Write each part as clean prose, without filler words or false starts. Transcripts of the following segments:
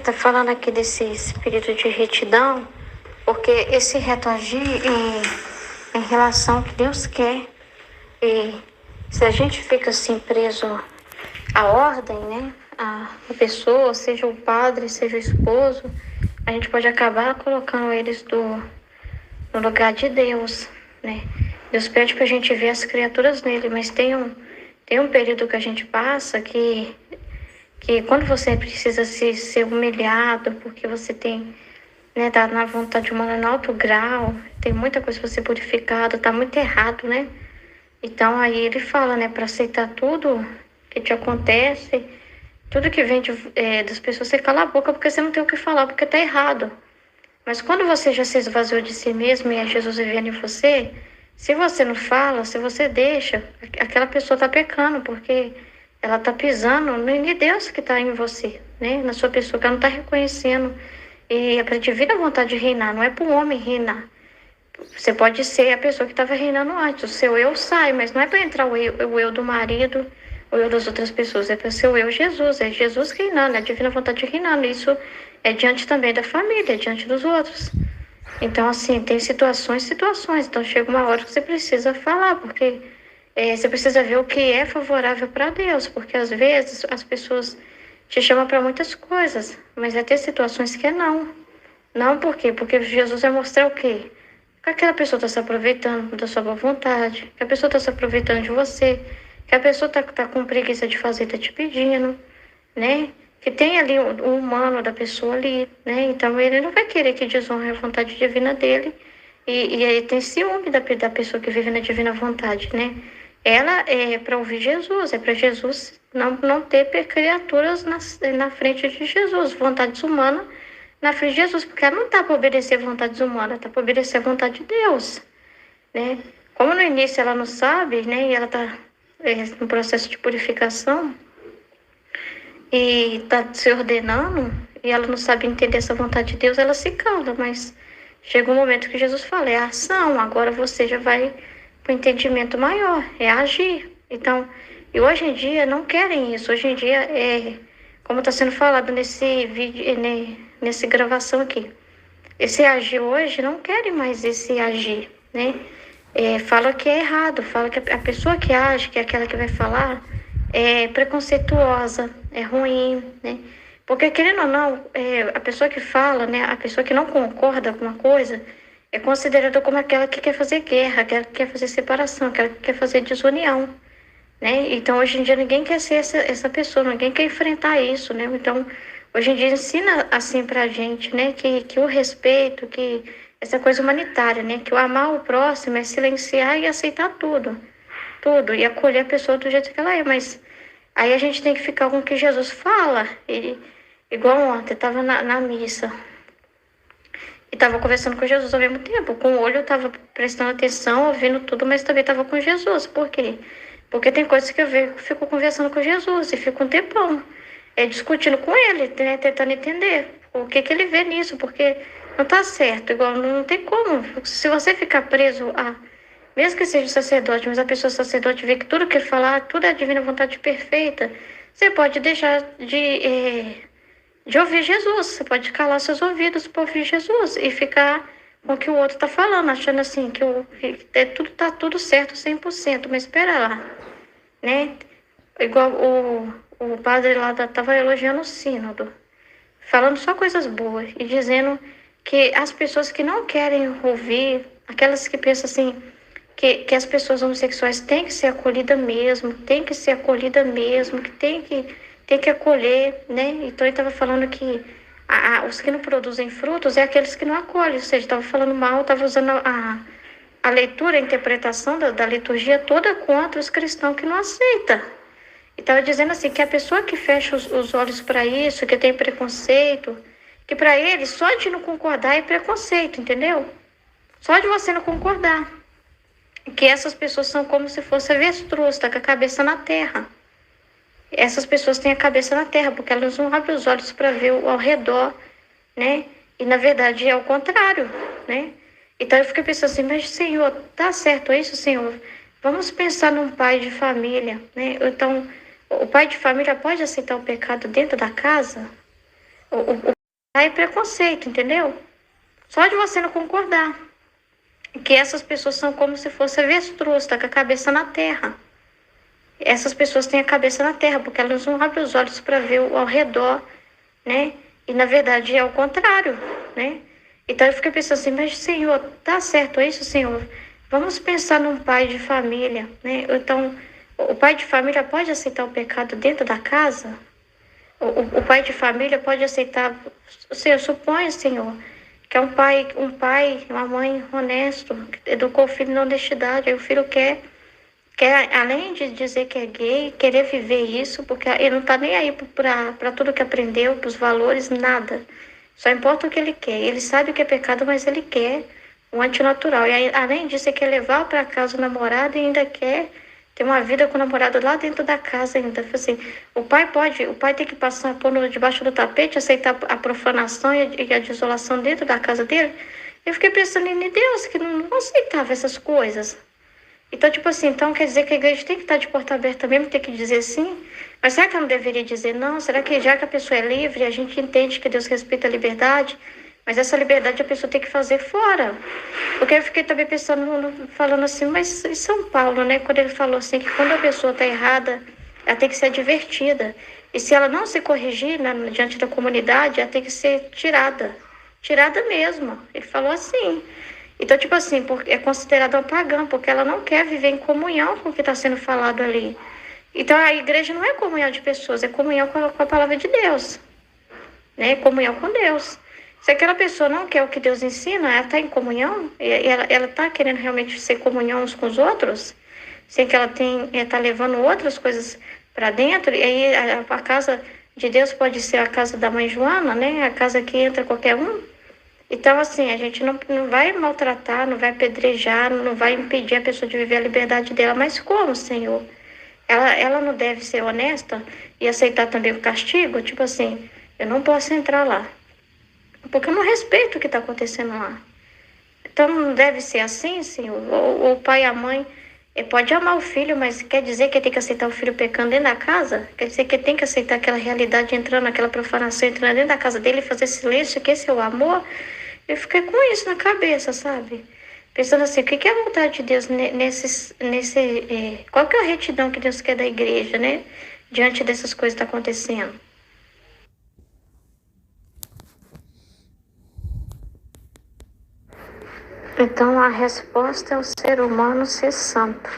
Tá falando aqui desse espírito de retidão, porque esse reto agir em relação ao que Deus quer. E se a gente fica assim preso à ordem, né? A pessoa, seja o padre, seja o esposo, a gente pode acabar colocando eles no lugar de Deus, né? Deus pede pra gente ver as criaturas nele, mas tem um período que a gente passa que quando você precisa ser humilhado, porque você tem, né, tá na vontade humana no alto grau, tem muita coisa para ser purificada, tá muito errado, né? Então aí ele fala, né, para aceitar tudo que te acontece, tudo que vem das pessoas, você cala a boca porque você não tem o que falar, porque tá errado. Mas quando você já se esvaziou de si mesmo e é Jesus vivendo em você, se você não fala, se você deixa, aquela pessoa tá pecando, porque ela tá pisando no Deus que tá em você, né? Na sua pessoa, que ela não tá reconhecendo. E é pra divina vontade de reinar, não é para o homem reinar. Você pode ser a pessoa que estava reinando antes, o seu eu sai, mas não é para entrar o eu do marido, o eu das outras pessoas, é para ser o eu Jesus, é Jesus reinando, é a divina vontade reinando. Isso é diante também da família, é diante dos outros. Então, assim, tem situações. Então, chega uma hora que você precisa falar, porque você precisa ver o que é favorável para Deus, porque às vezes as pessoas te chamam para muitas coisas, mas vai ter situações que é não. Não por quê? Porque Jesus vai mostrar o quê? Que aquela pessoa está se aproveitando da sua boa vontade, que a pessoa está se aproveitando de você, que a pessoa tá com preguiça de fazer, tá te pedindo, né? Que tem ali o humano da pessoa ali, né? Então ele não vai querer que desonre a vontade divina dele. E aí tem ciúme da pessoa que vive na divina vontade, né? Ela é para ouvir Jesus, é para Jesus não ter criaturas na frente de Jesus, vontades humanas na frente de Jesus, porque ela não está para obedecer vontades humanas, está para obedecer a vontade de Deus, né? Como no início ela não sabe, né? E ela está no processo de purificação e está se ordenando, e ela não sabe entender essa vontade de Deus, ela se cala, mas chega um momento que Jesus fala, é a ação, agora você já vai para o entendimento maior, é agir. Então, e hoje em dia não querem isso, hoje em dia como está sendo falado nesse vídeo, né, nessa gravação aqui. Esse agir hoje não querem mais esse agir, né? Fala que é errado, fala que a pessoa que age, que é aquela que vai falar, é preconceituosa, é ruim, né? Porque, querendo ou não, a pessoa que fala, né, a pessoa que não concorda com uma coisa, é considerada como aquela que quer fazer guerra, aquela que quer fazer separação, aquela que quer fazer desunião, né? Então, hoje em dia, ninguém quer ser essa pessoa, ninguém quer enfrentar isso, né? Então, hoje em dia, ensina assim pra gente, né? Que o respeito, que essa coisa humanitária, né? Que o amar o próximo é silenciar e aceitar tudo, tudo, e acolher a pessoa do jeito que ela é, mas aí a gente tem que ficar com o que Jesus fala. Igual ontem, eu tava na missa e tava conversando com Jesus ao mesmo tempo. Com o olho eu tava prestando atenção, ouvindo tudo, mas também tava com Jesus. Por quê? Porque tem coisas que eu fico conversando com Jesus e fico um tempão discutindo com ele, né, tentando entender o que ele vê nisso, porque não tá certo, igual não tem como. Se você ficar preso mesmo que seja sacerdote, mas a pessoa sacerdote vê que tudo que ele falar, tudo é a divina vontade perfeita, você pode deixar de ouvir Jesus, você pode calar seus ouvidos para ouvir Jesus e ficar com o que o outro está falando, achando assim que tudo tá tudo certo 100%, mas espera lá, né? Igual o padre lá estava elogiando o sínodo, falando só coisas boas e dizendo que as pessoas que não querem ouvir, aquelas que pensam assim, que as pessoas homossexuais têm que ser acolhidas mesmo, que tem que acolher, né? Então ele estava falando que os que não produzem frutos é aqueles que não acolhem, ou seja, estava falando mal, estava usando a leitura, a interpretação da liturgia toda contra os cristãos que não aceitam. E estava dizendo assim, que a pessoa que fecha os olhos para isso, que tem preconceito, que para ele só de não concordar é preconceito, entendeu? Só de você não concordar. Que essas pessoas são como se fosse avestruz, tá com a cabeça na terra. Essas pessoas têm a cabeça na terra, porque elas não abrem os olhos para ver ao redor, né? E na verdade é o contrário, né? Então eu fiquei pensando assim, mas Senhor, tá certo isso, Senhor? Vamos pensar num pai de família, né? Então, o pai de família pode aceitar o pecado dentro da casa? Aí preconceito, entendeu? Só de você não concordar. Que essas pessoas são como se fosse avestruz, tá com a cabeça na terra. Essas pessoas têm a cabeça na terra, porque elas não abrem os olhos para ver ao redor, né? E na verdade é o contrário, né? Então eu fiquei pensando assim, mas Senhor, tá certo isso, Senhor? Vamos pensar num pai de família, né? Então, o pai de família pode aceitar o pecado dentro da casa? O pai de família pode aceitar, o Senhor, suponha, Senhor, que é uma mãe honesto, que educou o filho na honestidade, aí o filho quer, além de dizer que é gay, querer viver isso, porque ele não está nem aí para tudo que aprendeu, para os valores, nada. Só importa o que ele quer. Ele sabe o que é pecado, mas ele quer o antinatural. E aí, além disso, ele quer levar para casa o namorado e ainda quer ter uma vida com o namorado lá dentro da casa ainda. Assim, o pai tem que passar pôr debaixo do tapete, aceitar a profanação e a desolação dentro da casa dele. Eu fiquei pensando em Deus, que não aceitava essas coisas. Então, tipo assim, então quer dizer que a igreja tem que estar de porta aberta mesmo, tem que dizer sim? Mas será que ela não deveria dizer não? Será que já que a pessoa é livre, a gente entende que Deus respeita a liberdade, mas essa liberdade a pessoa tem que fazer fora? Porque eu fiquei também pensando, falando assim, mas em São Paulo, né? Quando ele falou assim, que quando a pessoa está errada, ela tem que ser advertida. E se ela não se corrigir diante da comunidade, ela tem que ser tirada. Tirada mesmo. Ele falou assim. Então, tipo assim, é considerada uma pagã, porque ela não quer viver em comunhão com o que está sendo falado ali. Então, a igreja não é comunhão de pessoas, é comunhão com a palavra de Deus, né? Comunhão com Deus. Se aquela pessoa não quer o que Deus ensina, ela está em comunhão, e ela está querendo realmente ser comunhão uns com os outros, sem que ela está levando outras coisas para dentro, e aí a casa de Deus pode ser a casa da mãe Joana, né? A casa que entra qualquer um. Então, assim, a gente não vai maltratar, não vai apedrejar, não vai impedir a pessoa de viver a liberdade dela. Mas como, Senhor? Ela não deve ser honesta e aceitar também o castigo? Tipo assim, eu não posso entrar lá, porque eu não respeito o que está acontecendo lá. Então, não deve ser assim, Senhor? Ou o pai e a mãe pode amar o filho, mas quer dizer que tem que aceitar o filho pecando dentro da casa? Quer dizer que tem que aceitar aquela realidade entrando, aquela profanação entrando dentro da casa dele e fazer silêncio, que esse é o amor? Eu fiquei com isso na cabeça, sabe? Pensando assim, o que é a vontade de Deus qual que é a retidão que Deus quer da igreja, né? Diante dessas coisas que estão acontecendo. Então, a resposta é o ser humano ser santo.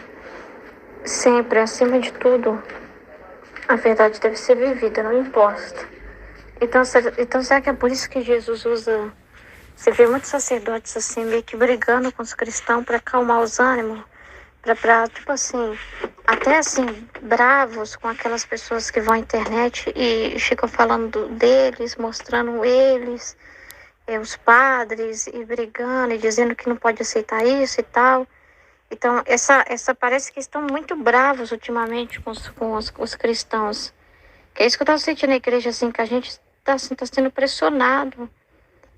Sempre, acima de tudo, a verdade deve ser vivida, não imposta. Então, será que é por isso que Jesus usa... Você vê muitos sacerdotes assim, meio que brigando com os cristãos para acalmar os ânimos, para tipo assim, até assim, bravos com aquelas pessoas que vão à internet e ficam falando deles, mostrando eles, os padres, e brigando e dizendo que não pode aceitar isso e tal. Então, essa parece que estão muito bravos ultimamente com os cristãos. Que é isso que eu estava sentindo na igreja, assim, que a gente está assim, tá sendo pressionado.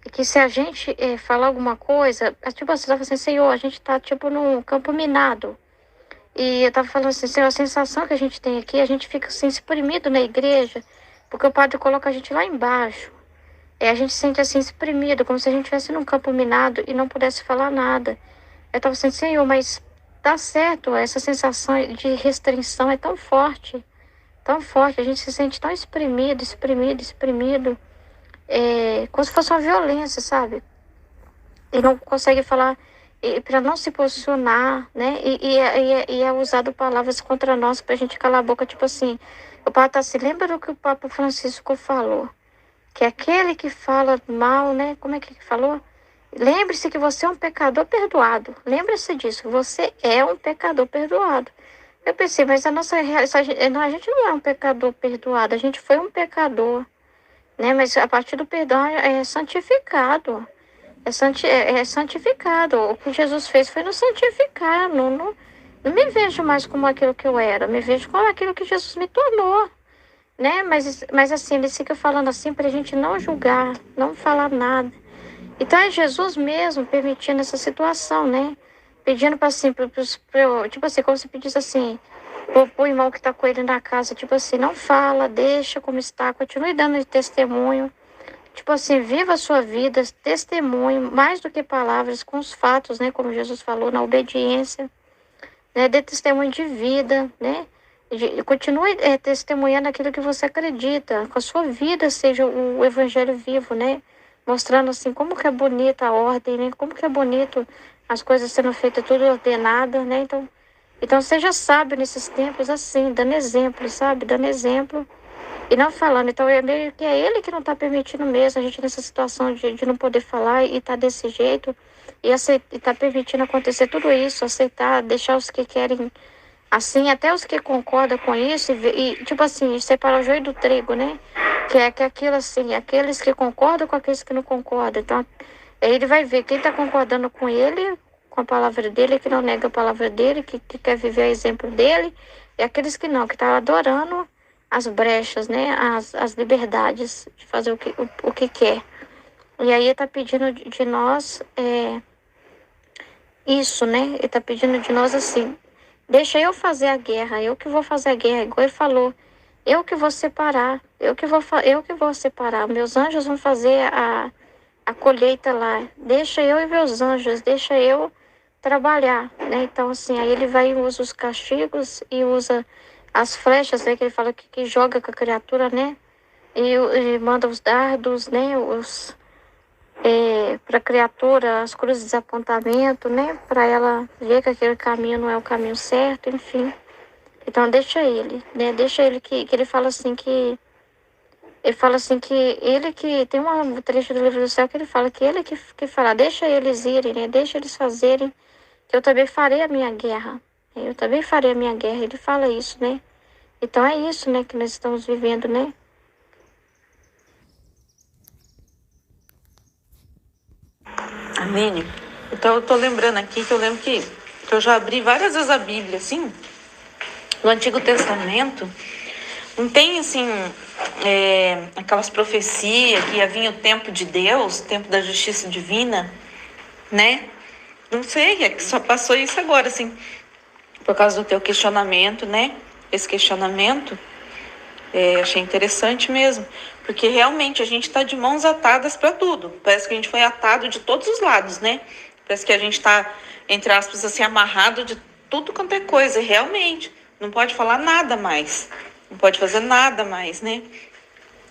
E que se a gente falar alguma coisa, tipo assim, assim, Senhor, a gente tá tipo num campo minado. E eu tava falando assim, Senhor, a sensação que a gente tem aqui, a gente fica assim, espremido na igreja, porque o padre coloca a gente lá embaixo. A gente se sente assim, espremido, como se a gente estivesse num campo minado e não pudesse falar nada. Eu tava assim, Senhor, mas tá certo, essa sensação de restrição é tão forte, a gente se sente tão espremido, espremido, espremido. Como se fosse uma violência, sabe? E não consegue falar, para não se posicionar, né? E é usado palavras contra nós pra gente calar a boca, tipo assim. O Papa tá assim, lembra do que o Papa Francisco falou? Que aquele que fala mal, né? Como é que ele falou? Lembre-se que você é um pecador perdoado. Lembre-se disso, você é um pecador perdoado. Eu pensei, mas a gente não é um pecador perdoado, a gente foi um pecador, né? Mas a partir do perdão é santificado. É santificado. O que Jesus fez foi nos santificar. Não me vejo mais como aquilo que eu era. Me vejo como aquilo que Jesus me tornou, né? Mas assim, ele fica falando assim para a gente não julgar, não falar nada. Então é Jesus mesmo permitindo essa situação, né? Pedindo para assim, tipo assim, como se pedisse assim, pro irmão que está com ele na casa, tipo assim, não fala, deixa como está, continue dando testemunho. tipo assim, viva a sua vida, testemunhe mais do que palavras, com os fatos, né? Como Jesus falou, na obediência, né? Dê testemunho de vida, né? Continue testemunhando aquilo que você acredita, com a sua vida seja o evangelho vivo, né? Mostrando assim como que é bonita a ordem, né? Como que é bonito as coisas sendo feitas tudo ordenada, né? Então seja sábio nesses tempos assim, dando exemplo, sabe? Dando exemplo e não falando. Então é meio que é ele que não está permitindo mesmo a gente nessa situação de não poder falar e tá desse jeito e tá permitindo acontecer tudo isso, aceitar, deixar os que querem assim, até os que concordam com isso tipo assim, separar o joio do trigo, né? Que é aquilo assim, aqueles que concordam com aqueles que não concordam. Então, aí ele vai ver quem está concordando com ele, com a palavra dele, que não nega a palavra dele, que quer viver a exemplo dele, e aqueles que não, que estão adorando as brechas, né? As liberdades de fazer o que quer. E aí ele está pedindo de nós isso, né? Ele está pedindo de nós assim, deixa eu fazer a guerra, eu que vou fazer a guerra, igual ele falou. Eu que vou separar, eu que vou separar. Meus anjos vão fazer a colheita lá. Deixa eu e meus anjos, deixa eu trabalhar, né? Então, assim, aí ele vai e usa os castigos e usa as flechas, né? Que ele fala que joga com a criatura, né? E manda os dardos, né? Para a criatura, as cruzes de desapontamento, né? Para ela ver que aquele caminho não é o caminho certo, enfim. Então deixa ele, né? Deixa ele que ele fala assim que ele que tem um trecho do livro do céu que ele fala que ele que fala, deixa eles irem, né? Deixa eles fazerem, que eu também farei a minha guerra. Eu também farei a minha guerra. Ele fala isso, né? Então é isso, né, que nós estamos vivendo, né? Aline, então eu tô lembrando aqui que eu lembro que eu já abri várias vezes a Bíblia, assim, no Antigo Testamento. Não tem, assim, aquelas profecias que ia vir o tempo de Deus, o tempo da justiça divina, né? Não sei, é que só passou isso agora, assim, por causa do teu questionamento, né? Esse questionamento, achei interessante mesmo, porque realmente a gente está de mãos atadas para tudo. Parece que a gente foi atado de todos os lados, né? Parece que a gente está, entre aspas, assim, amarrado de tudo quanto é coisa. E realmente, não pode falar nada mais. Não pode fazer nada mais, né?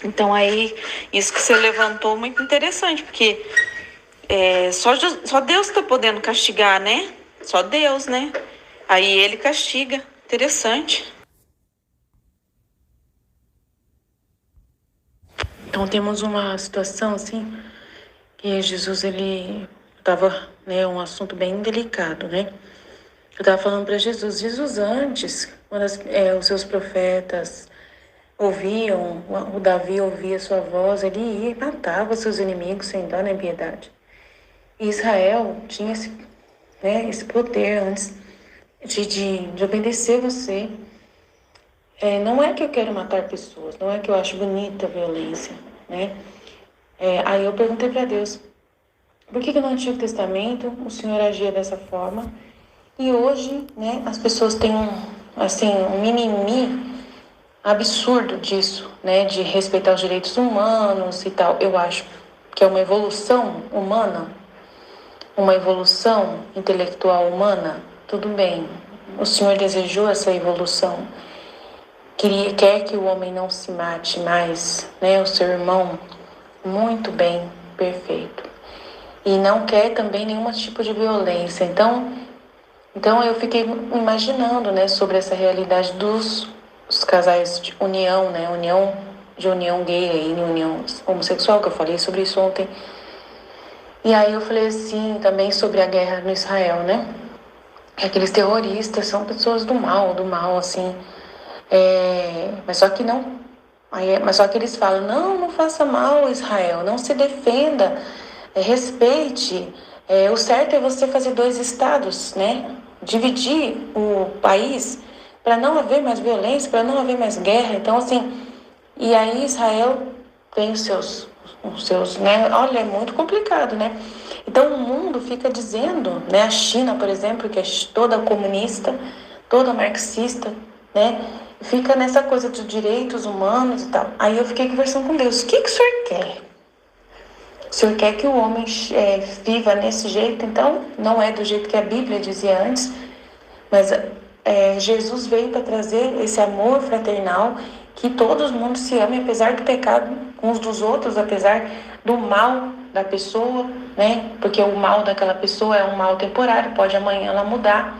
Então aí, isso que você levantou, muito interessante, porque só Deus está podendo castigar, né? Só Deus, né? Aí ele castiga. Interessante. Então temos uma situação assim que Jesus ele estava, né, um assunto bem delicado, né? Eu estava falando para Jesus antes, quando os seus profetas ouviam, o Davi ouvia sua voz, ele ia e matava seus inimigos sem dó nem piedade. E Israel tinha esse poder antes de obedecer você. Não é que eu quero matar pessoas, não é que eu acho bonita a violência, né? Aí eu perguntei para Deus, por que no Antigo Testamento o Senhor agia dessa forma e hoje, né, as pessoas têm um mimimi absurdo disso, né, de respeitar os direitos humanos e tal. Eu acho que é uma evolução humana, uma evolução intelectual humana. Tudo bem, o Senhor desejou essa evolução. Quer que o homem não se mate mais, né, o seu irmão, muito bem, perfeito. E não quer também nenhum tipo de violência. Então eu fiquei imaginando, né, sobre essa realidade dos casais de união, né, união gay e união homossexual, que eu falei sobre isso ontem. E aí eu falei assim, também sobre a guerra no Israel, né? Aqueles terroristas são pessoas do mal, assim. Mas só que não. Mas só que eles falam, não faça mal, Israel, não se defenda, respeite. O certo é você fazer 2 estados, né? Dividir o país para não haver mais violência, para não haver mais guerra. Então, assim, e aí Israel tem os seus, né? Olha, é muito complicado, né? Então o mundo fica dizendo, né? A China, por exemplo, que é toda comunista, toda marxista, né? Fica nessa coisa dos direitos humanos e tal. Aí eu fiquei conversando com Deus. O que o senhor quer? O Senhor quer que o homem viva nesse jeito, então não é do jeito que a Bíblia dizia antes, mas Jesus veio para trazer esse amor fraternal, que todo mundo se ame, apesar do pecado uns dos outros, apesar do mal da pessoa, né? Porque o mal daquela pessoa é um mal temporário, pode amanhã ela mudar,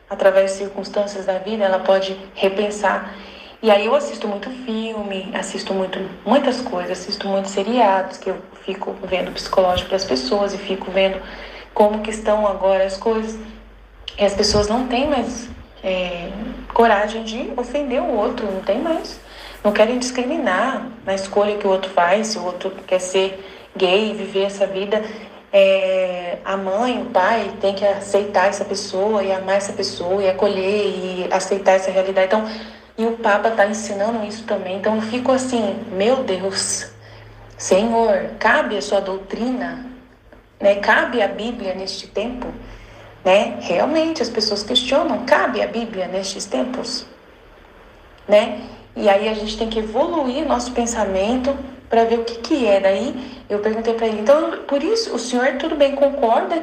através de circunstâncias da vida, ela pode repensar. E aí eu assisto muito filme, assisto muitas coisas, assisto muitos seriados, que eu fico vendo o psicológico das pessoas e fico vendo como que estão agora as coisas. E as pessoas não têm mais coragem de ofender o outro, não tem mais. Não querem discriminar na escolha que o outro faz, se o outro quer ser gay, viver essa vida. A mãe, o pai tem que aceitar essa pessoa e amar essa pessoa e acolher e aceitar essa realidade. Então, e o Papa está ensinando isso também. Então eu fico assim, meu Deus, Senhor, cabe a sua doutrina, né? Cabe a Bíblia neste tempo, né? Realmente as pessoas questionam, cabe a Bíblia nestes tempos, né? E aí a gente tem que evoluir nosso pensamento para ver o que é. Daí eu perguntei para ele, então por isso o senhor tudo bem concorda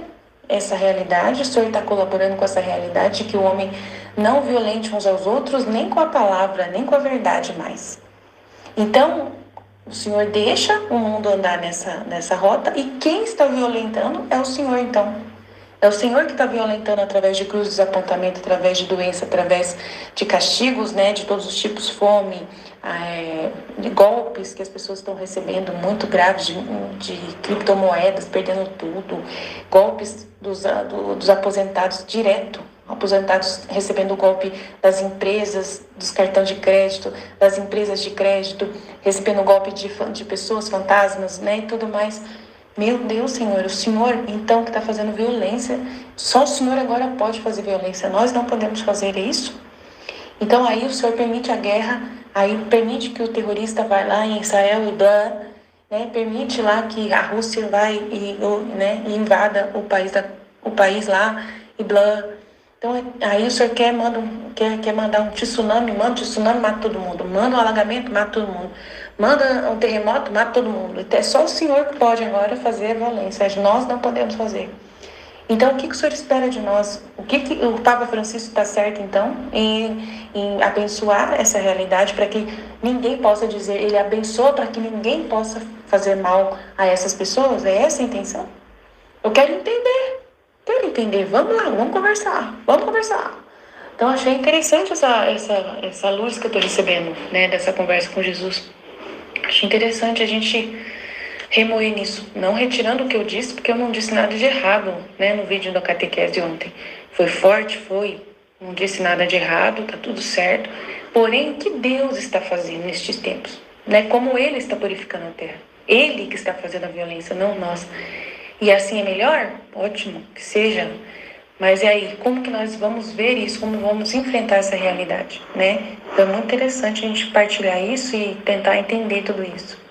essa realidade, o senhor está colaborando com essa realidade de que o homem não violente uns aos outros, nem com a palavra, nem com a verdade mais. Então, o senhor deixa o mundo andar nessa rota e quem está violentando é o senhor, então. É o Senhor que está violentando através de cruzes, apontamento, através de doença, através de castigos, né, de todos os tipos, fome, de golpes que as pessoas estão recebendo muito graves de criptomoedas, perdendo tudo, golpes dos aposentados direto, aposentados recebendo o golpe das empresas, dos cartões de crédito, das empresas de crédito, recebendo o golpe de pessoas fantasmas, né, e tudo mais. Meu Deus, Senhor, o Senhor então que está fazendo violência, só o Senhor agora pode fazer violência, nós não podemos fazer isso. Então aí o Senhor permite a guerra, aí permite que o terrorista vá lá em Israel e blá, né? Permite lá que a Rússia vai e invada o país lá e blá. Então aí o Senhor quer mandar um tsunami, manda um tsunami, mata todo mundo, manda um alagamento, mata todo mundo, manda um terremoto, mata todo mundo. É só o Senhor que pode agora fazer a violência, nós não podemos fazer. Então, o que o Senhor espera de nós? O que o Papa Francisco está certo, então, em abençoar essa realidade para que ninguém possa dizer, ele abençoa para que ninguém possa fazer mal a essas pessoas? É essa a intenção? Eu quero entender, vamos lá, vamos conversar. Então, achei interessante essa luz que eu estou recebendo, né, dessa conversa com Jesus. Achei interessante a gente remoer nisso, não retirando o que eu disse, porque eu não disse nada de errado, né, no vídeo da catequese de ontem. Foi forte, não disse nada de errado, tá tudo certo. Porém, o que Deus está fazendo nestes tempos, né, como Ele está purificando a terra. Ele que está fazendo a violência, não nós. E assim é melhor? Ótimo, que seja. Mas e aí, como que nós vamos ver isso? Como vamos enfrentar essa realidade, né? Então é muito interessante a gente partilhar isso e tentar entender tudo isso.